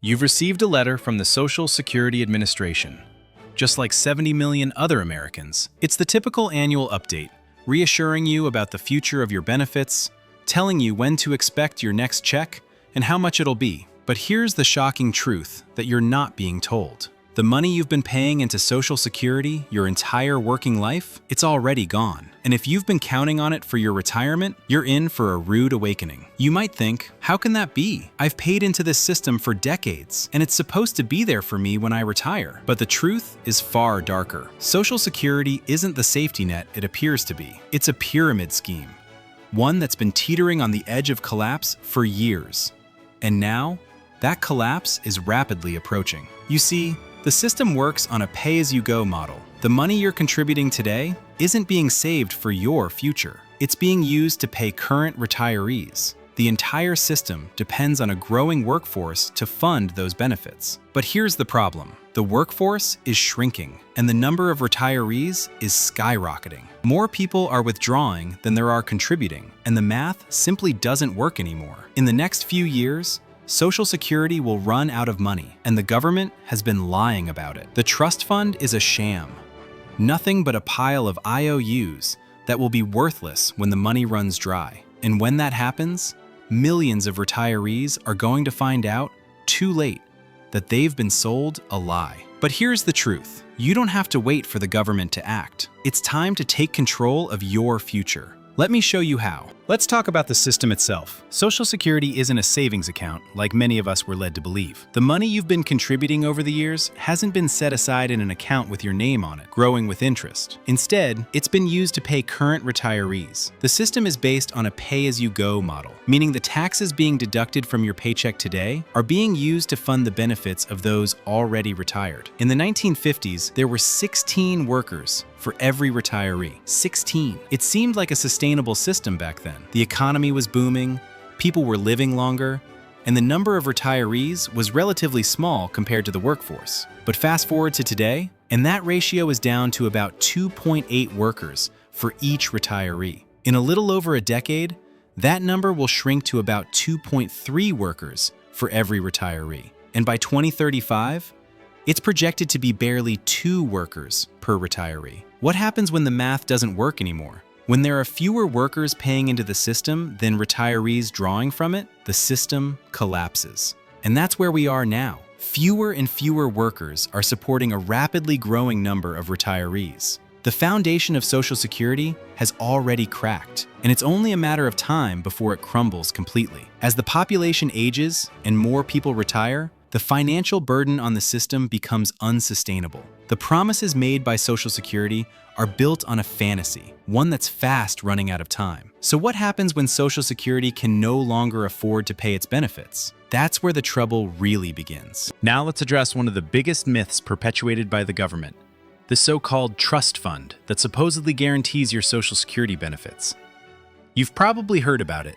You've received a letter from the Social Security Administration. Just like 70 million other Americans, it's the typical annual update, reassuring you about the future of your benefits, telling you when to expect your next check and how much it'll be. But here's the shocking truth that you're not being told. The money you've been paying into Social Security your entire working life, it's already gone. And if you've been counting on it for your retirement, you're in for a rude awakening. You might think, how can that be? I've paid into this system for decades, and it's supposed to be there for me when I retire. But the truth is far darker. Social Security isn't the safety net it appears to be. It's a pyramid scheme, one that's been teetering on the edge of collapse for years. And now, that collapse is rapidly approaching. You see, the system works on a pay-as-you-go model. The money you're contributing today isn't being saved for your future. It's being used to pay current retirees. The entire system depends on a growing workforce to fund those benefits. But here's the problem. The workforce is shrinking, and the number of retirees is skyrocketing. More people are withdrawing than there are contributing, and the math simply doesn't work anymore. In the next few years, Social Security will run out of money, and the government has been lying about it. The trust fund is a sham. Nothing but a pile of IOUs that will be worthless when the money runs dry. And when that happens, millions of retirees are going to find out, too late, that they've been sold a lie. But here's the truth. You don't have to wait for the government to act. It's time to take control of your future. Let me show you how. Let's talk about the system itself. Social Security isn't a savings account, like many of us were led to believe. The money you've been contributing over the years hasn't been set aside in an account with your name on it, growing with interest. Instead, it's been used to pay current retirees. The system is based on a pay-as-you-go model, meaning the taxes being deducted from your paycheck today are being used to fund the benefits of those already retired. In the 1950s, there were 16 workers for every retiree. 16. It seemed like a sustainable system back then. The economy was booming, people were living longer, and the number of retirees was relatively small compared to the workforce. But fast forward to today, and that ratio is down to about 2.8 workers for each retiree. In a little over a decade, that number will shrink to about 2.3 workers for every retiree. And by 2035, it's projected to be barely 2 workers per retiree. What happens when the math doesn't work anymore? When there are fewer workers paying into the system than retirees drawing from it, the system collapses. And that's where we are now. Fewer and fewer workers are supporting a rapidly growing number of retirees. The foundation of Social Security has already cracked, and it's only a matter of time before it crumbles completely. As the population ages and more people retire, the financial burden on the system becomes unsustainable. The promises made by Social Security are built on a fantasy, one that's fast running out of time. So what happens when Social Security can no longer afford to pay its benefits? That's where the trouble really begins. Now let's address one of the biggest myths perpetuated by the government, the so-called trust fund that supposedly guarantees your Social Security benefits. You've probably heard about it,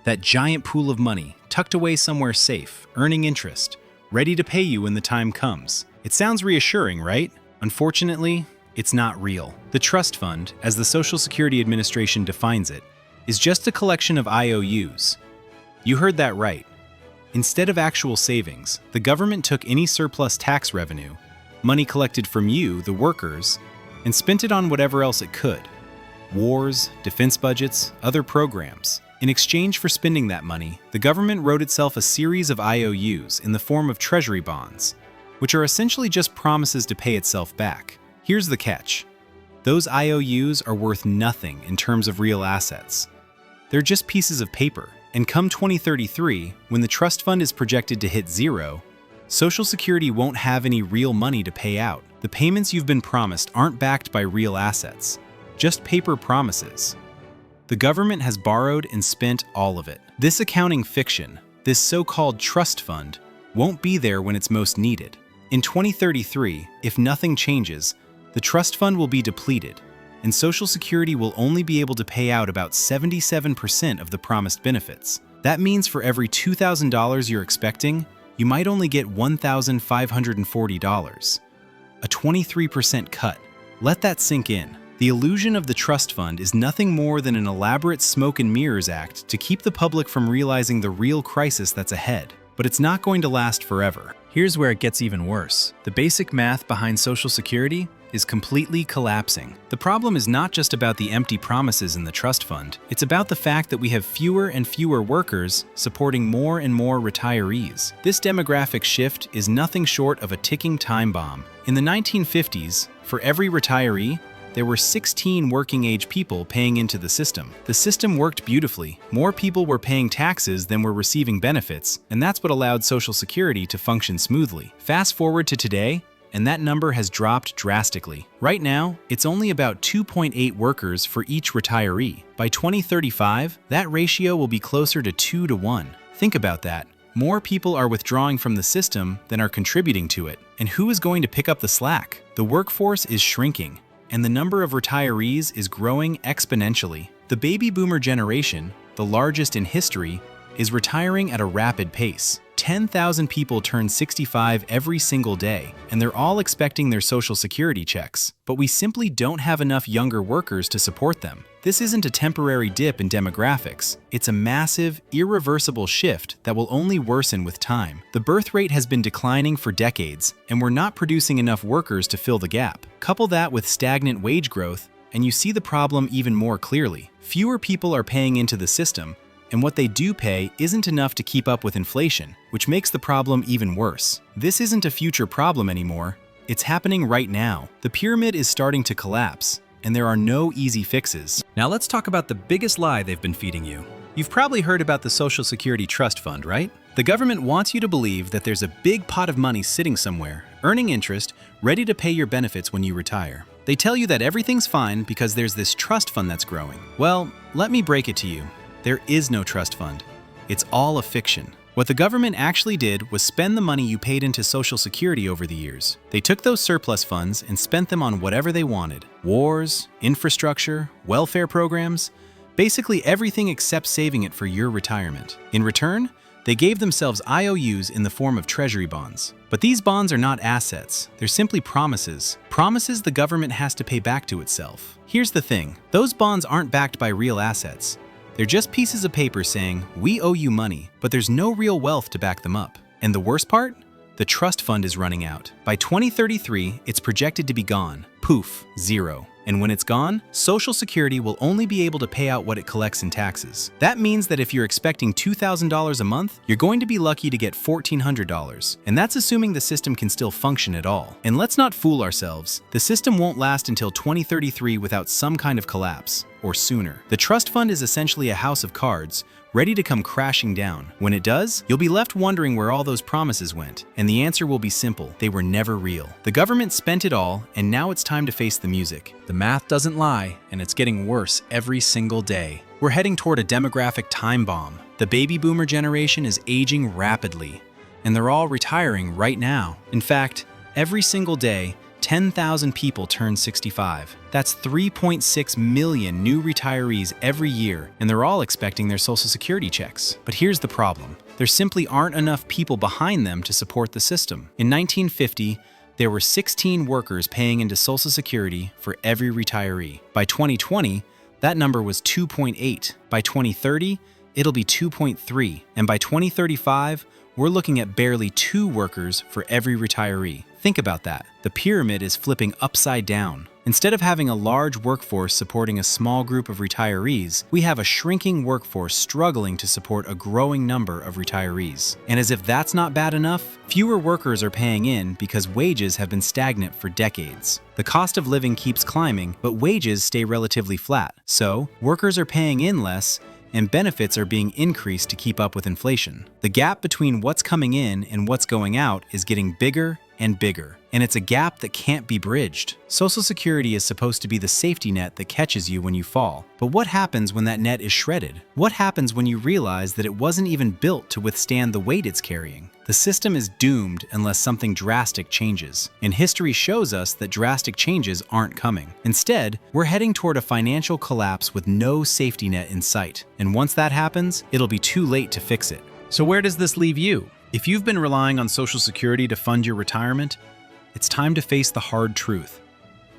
that giant pool of money tucked away somewhere safe, earning interest, ready to pay you when the time comes. It sounds reassuring, right? Unfortunately, it's not real. The trust fund, as the Social Security Administration defines it, is just a collection of IOUs. You heard that right. Instead of actual savings, the government took any surplus tax revenue, money collected from you, the workers, and spent it on whatever else it could. Wars, defense budgets, other programs. In exchange for spending that money, the government wrote itself a series of IOUs in the form of treasury bonds, which are essentially just promises to pay itself back. Here's the catch. Those IOUs are worth nothing in terms of real assets. They're just pieces of paper. And come 2033, when the trust fund is projected to hit zero, Social Security won't have any real money to pay out. The payments you've been promised aren't backed by real assets, just paper promises. The government has borrowed and spent all of it. This accounting fiction, this so-called trust fund, won't be there when it's most needed. In 2033, if nothing changes, the trust fund will be depleted, and Social Security will only be able to pay out about 77% of the promised benefits. That means for every $2,000 you're expecting, you might only get $1,540, a 23% cut. Let that sink in. The illusion of the trust fund is nothing more than an elaborate smoke and mirrors act to keep the public from realizing the real crisis that's ahead. but it's not going to last forever. Here's where it gets even worse. The basic math behind Social Security is completely collapsing. The problem is not just about the empty promises in the trust fund. It's about the fact that we have fewer and fewer workers supporting more and more retirees. This demographic shift is nothing short of a ticking time bomb. In the 1950s, for every retiree, there were 16 working-age people paying into the system. The system worked beautifully. More people were paying taxes than were receiving benefits, and that's what allowed Social Security to function smoothly. Fast forward to today, and that number has dropped drastically. Right now, it's only about 2.8 workers for each retiree. By 2035, that ratio will be closer to 2 to 1. Think about that. More people are withdrawing from the system than are contributing to it. And who is going to pick up the slack? The workforce is shrinking, and the number of retirees is growing exponentially. The baby boomer generation, the largest in history, is retiring at a rapid pace. 10,000 people turn 65 every single day, and they're all expecting their Social Security checks. But we simply don't have enough younger workers to support them. This isn't a temporary dip in demographics. It's a massive, irreversible shift that will only worsen with time. The birth rate has been declining for decades, and we're not producing enough workers to fill the gap. Couple that with stagnant wage growth, and you see the problem even more clearly. Fewer people are paying into the system, and what they do pay isn't enough to keep up with inflation, which makes the problem even worse. This isn't a future problem anymore. It's happening right now. The pyramid is starting to collapse, and there are no easy fixes. Now let's talk about the biggest lie they've been feeding you. You've probably heard about the Social Security Trust Fund, right? The government wants you to believe that there's a big pot of money sitting somewhere, earning interest, ready to pay your benefits when you retire. They tell you that everything's fine because there's this trust fund that's growing. Well, let me break it to you. There is no trust fund. It's all a fiction. What the government actually did was spend the money you paid into Social Security over the years. They took those surplus funds and spent them on whatever they wanted. Wars, infrastructure, welfare programs, basically everything except saving it for your retirement. In return, they gave themselves IOUs in the form of treasury bonds. But these bonds are not assets. They're simply promises. Promises the government has to pay back to itself. Here's the thing. Those bonds aren't backed by real assets. They're just pieces of paper saying, we owe you money, but there's no real wealth to back them up. And the worst part? The trust fund is running out. By 2033, it's projected to be gone. Poof, zero. And when it's gone, Social Security will only be able to pay out what it collects in taxes. That means that if you're expecting $2,000 a month, you're going to be lucky to get $1,400. And that's assuming the system can still function at all. And let's not fool ourselves. The system won't last until 2033 without some kind of collapse, or sooner. The trust fund is essentially a house of cards, ready to come crashing down. When it does, you'll be left wondering where all those promises went. And the answer will be simple. They were never real. The government spent it all, and now it's time to face the music. The math doesn't lie, and it's getting worse every single day. We're heading toward a demographic time bomb. The baby boomer generation is aging rapidly, and they're all retiring right now. In fact, every single day, 10,000 people turn 65. That's 3.6 million new retirees every year, and they're all expecting their Social Security checks. But here's the problem. There simply aren't enough people behind them to support the system. In 1950, there were 16 workers paying into Social Security for every retiree. By 2020, that number was 2.8. By 2030, it'll be 2.3. And by 2035, we're looking at barely 2 workers for every retiree. Think about that. The pyramid is flipping upside down. Instead of having a large workforce supporting a small group of retirees, we have a shrinking workforce struggling to support a growing number of retirees. And as if that's not bad enough, fewer workers are paying in because wages have been stagnant for decades. The cost of living keeps climbing, but wages stay relatively flat. So, workers are paying in less, and benefits are being increased to keep up with inflation. The gap between what's coming in and what's going out is getting bigger and bigger, and it's a gap that can't be bridged. Social Security is supposed to be the safety net that catches you when you fall. But what happens when that net is shredded? What happens when you realize that it wasn't even built to withstand the weight it's carrying? The system is doomed unless something drastic changes. And history shows us that drastic changes aren't coming. Instead, we're heading toward a financial collapse with no safety net in sight. And once that happens, it'll be too late to fix it. So where does this leave you? If you've been relying on Social Security to fund your retirement, it's time to face the hard truth.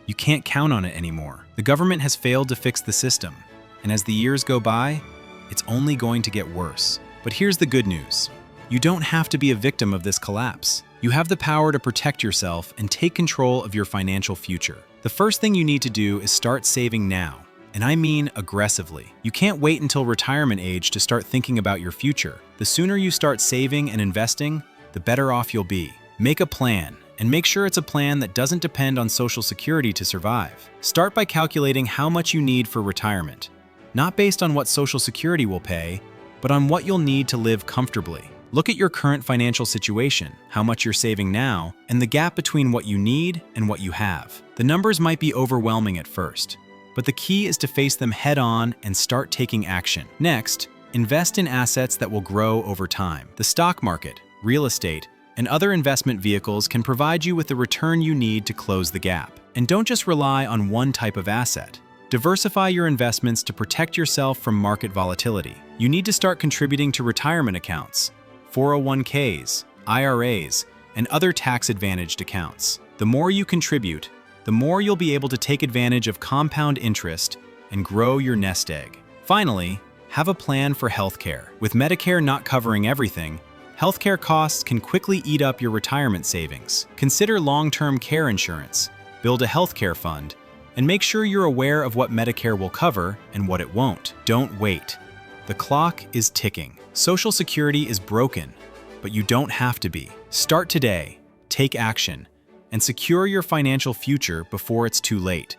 You can't count on it anymore. The government has failed to fix the system, and as the years go by, it's only going to get worse. But here's the good news. You don't have to be a victim of this collapse. You have the power to protect yourself and take control of your financial future. The first thing you need to do is start saving now. And I mean aggressively. You can't wait until retirement age to start thinking about your future. The sooner you start saving and investing, the better off you'll be. Make a plan, and make sure it's a plan that doesn't depend on Social Security to survive. Start by calculating how much you need for retirement, not based on what Social Security will pay, but on what you'll need to live comfortably. Look at your current financial situation, how much you're saving now, and the gap between what you need and what you have. The numbers might be overwhelming at first, but the key is to face them head-on and start taking action. Next, invest in assets that will grow over time. The stock market, real estate, and other investment vehicles can provide you with the return you need to close the gap. And don't just rely on one type of asset. Diversify your investments to protect yourself from market volatility. You need to start contributing to retirement accounts, 401ks, IRAs, and other tax-advantaged accounts. The more you contribute, the more you'll be able to take advantage of compound interest and grow your nest egg. Finally, have a plan for healthcare. With Medicare not covering everything, healthcare costs can quickly eat up your retirement savings. Consider long-term care insurance, build a healthcare fund, and make sure you're aware of what Medicare will cover and what it won't. Don't wait. The clock is ticking. Social Security is broken, but you don't have to be. Start today, take action, and secure your financial future before it's too late.